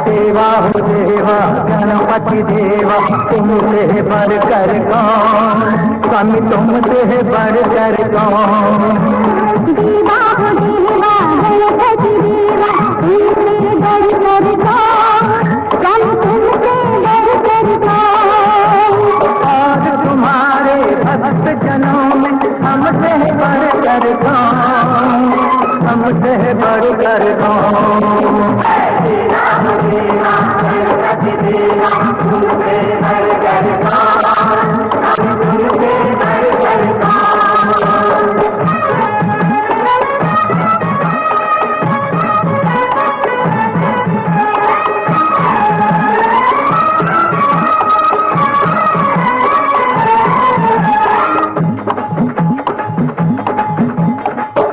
देवा हो देवा गणपति देवा तुमसे बढ़कर कौन, स्वामी तुमसे बढ़कर कौन। देवा हो देवा गणपति देवा तुमसे बढ़कर कौन, स्वामी तुमसे बढ़कर कौन। और तुम्हारे भक्त जनों में हमसे बढ़कर कौन, हमसे बढ़कर कौन। देवा गणपति देवा तुमसे बढ़कर कौन, तुमसे बढ़कर कौन।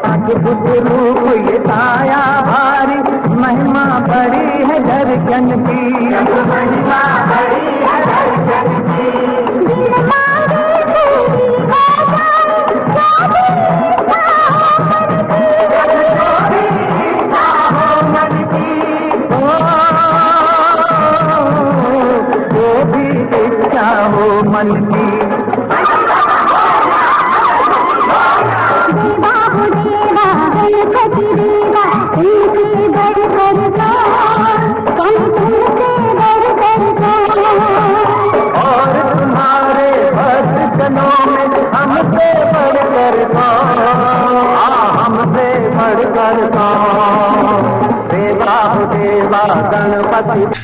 अद्भुत रूप ये साया भारी, महिमा बड़ी है दर्शन की, महिमा बड़ी है दर्शन की। जो भी इच्छा हो मन की। गणपति देवा तुमसे बढ़कर कौन, तुमसे बढ़कर कौन। और तुम्हारे भक्त जनों में हमसे बढ़कर कौन, हमसे बढ़कर कौन। देवा हो देवा गणपति।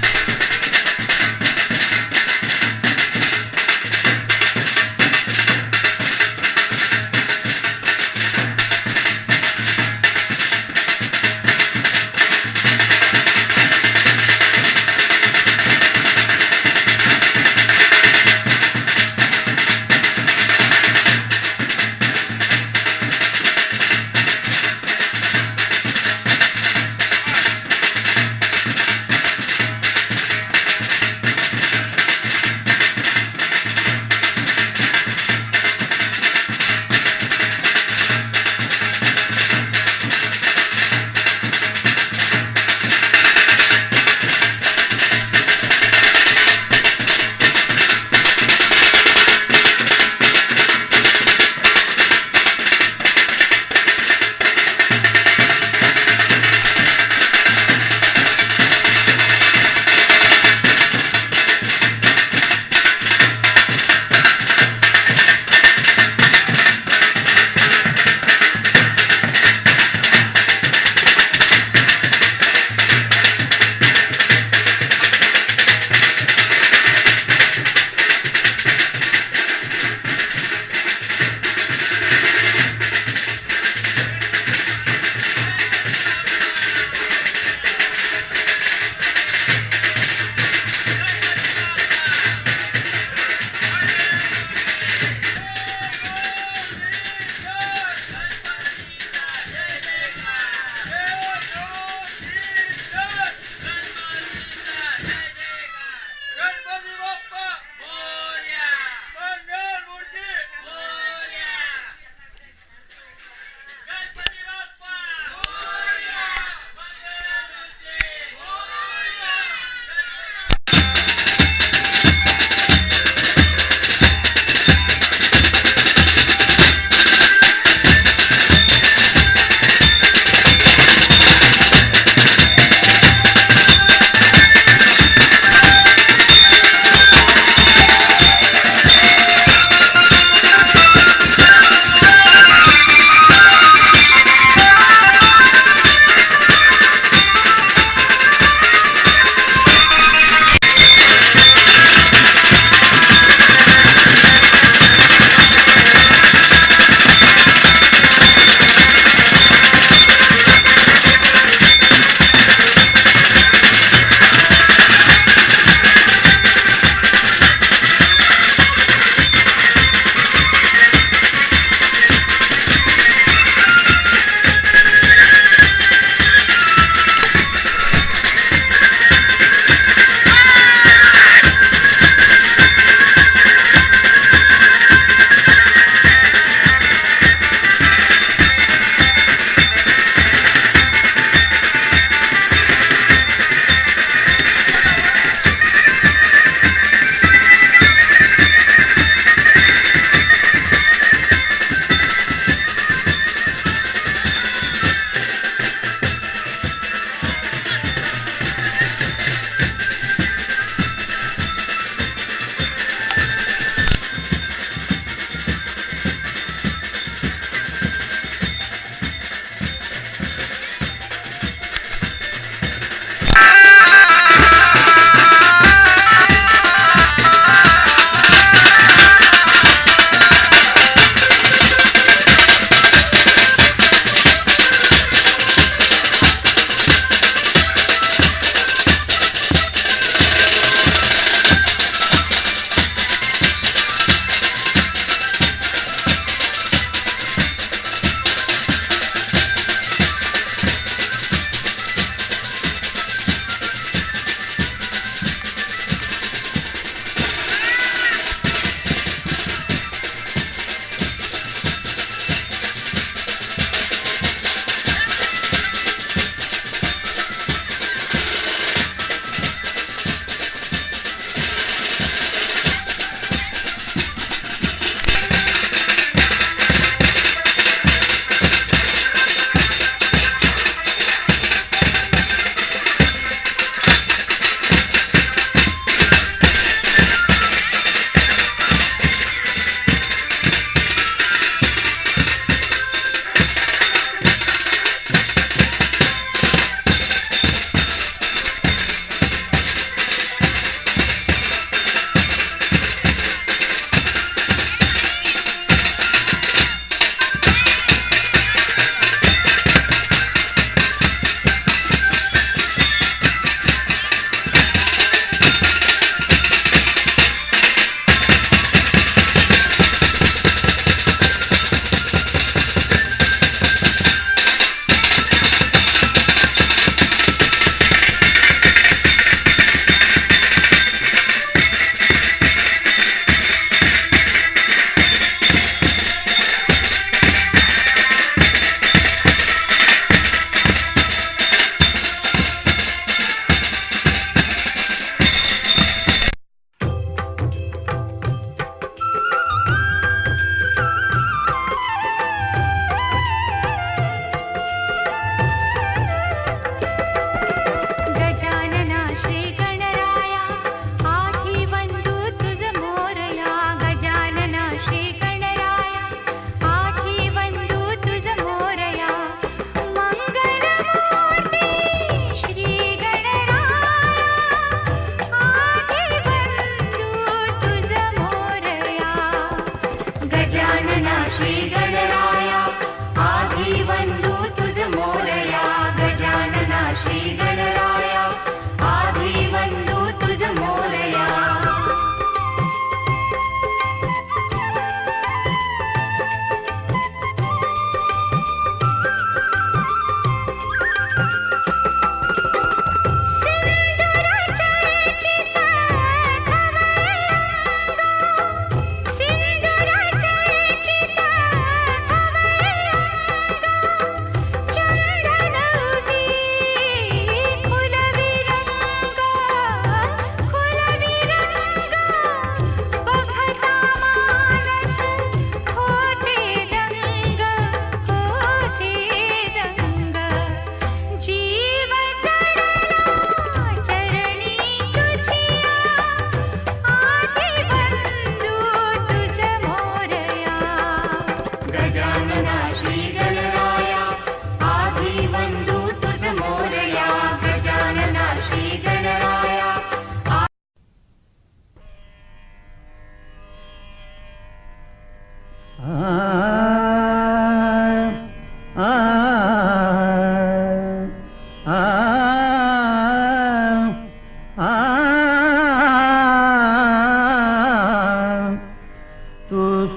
तू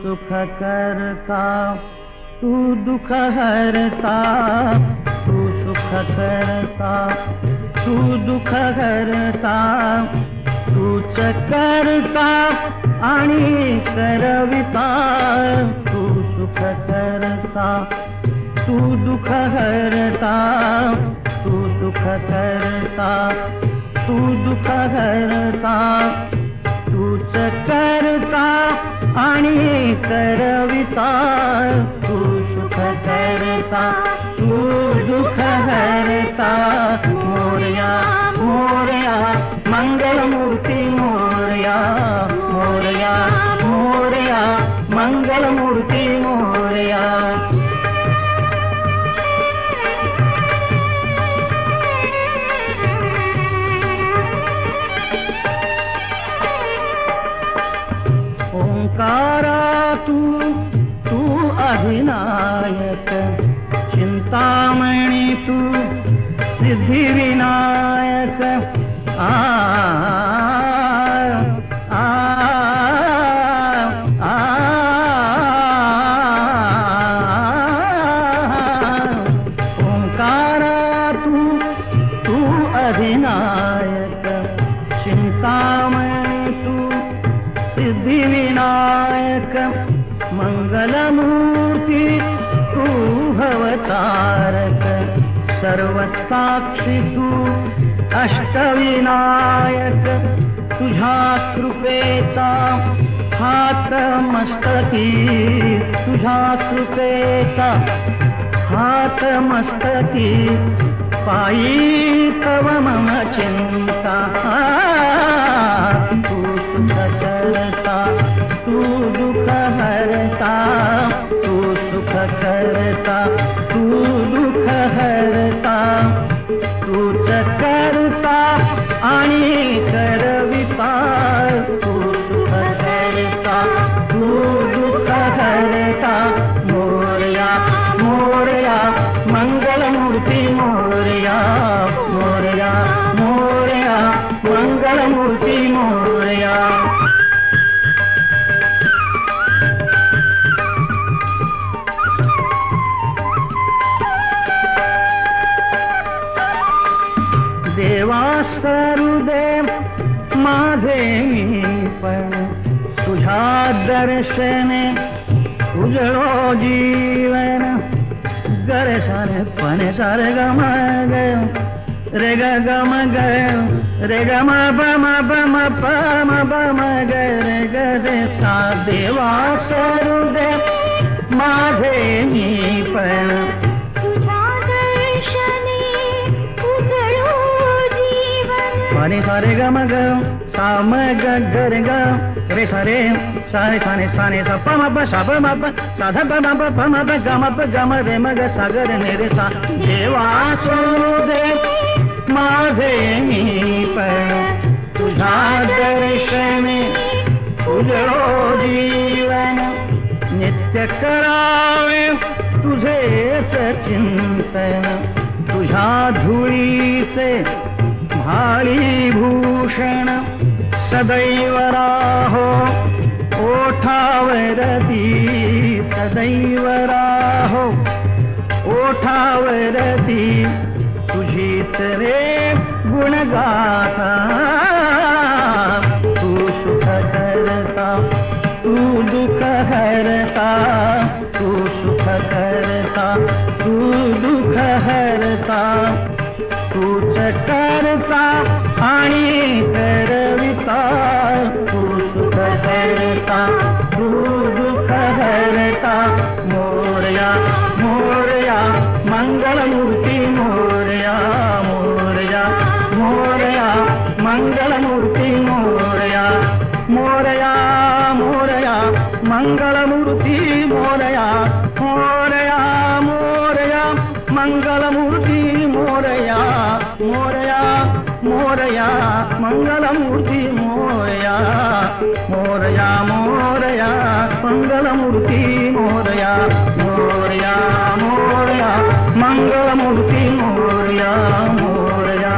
सुख करता तू दुख हरता, तू सुख करता तू दुख हरता, तूच करता आणि करविता, तू सुख करता तू दुख हरता, तू सुख करता तू दुख हरता, तूच करता आणि करविता, तू सुख करता तू दुख हरता. मोरया मोरया मंगलमूर्ती मोरया, मोरया मोरया मंगलमूर्ती मोरया. ओंकारा तू तू अधिनायक, चिंतामणी तू सिद्धिविनायक. आ आ आ ओंकारा तू तू अधिनायक, चिंतामणी तू सिद्धिविनायक. मंगलमूर्ती तू भवतारक, सर्वसाक्षी तू अष्टविनायक. तुझ्या कृपेचा हात मस्तकी, तुझ्या कृपेचा हात मस्तकी. पायी तव मम चिंता, तू सुख करता तू दुख हरता, तू सुख करता तू दुख हरता, तूच करता आणि करविता, तू सुख करता तू दुख हरता. मोरया मोरया मंगलमूर्ती मोरया, मोरया मोरया मंगलमूर्ती मोरया. देवा सरुदेव माझे मी पण, तुझ्या दर्शने उजळो जीवन. गरे सारे पणे सारे गम ग रे ग गम ग रे ग म ब म ब म प म ब म ग रे ग रे सा. देवा सरुदेव माझे मी पण, सारे सारे ग म ग सा म ग ग रे ग रे सारे सारे साने साने सा प म प सा प म प सा ध प म प प म प ग म प ग म रे म ग सा ग रे ने रे सा. देवा सरुदेव माझे मी पण, तुझ्या दर्शने उजळो जीवन. नित्य करावे तुझेच चिंतन, तुझ्या धुळीचे भाळी भूषण. सदैव राहो ओठावरती, सदैव राहो ओठावरती. तुझीच रे गुणगाथा, तू सुख करता तू दुख हरता, तू सुख करता तू दुख हरता. तूच करता आणि करविता, तू सुख करता तू दुख हरता. मोरया मोरया मंगलमूर्ती मोरया, मोरया मोरया मंगलमूर्ती मोरया. मोरया मोरया मंगलमूर्ती मोरया, मोरया मोरया मंगलमूर्ती मोरया, मोरया मोरया मंगलमूर्ती मोरया. मोरया मोरया मंगलमूर्ती मोरया मोरया मोरया मंगलमूर्ती मोरया मोरया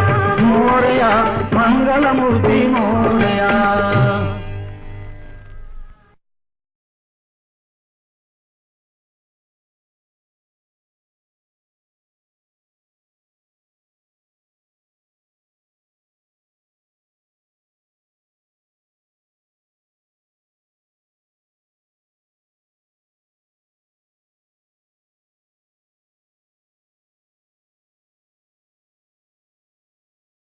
मोरया मंगलमूर्ती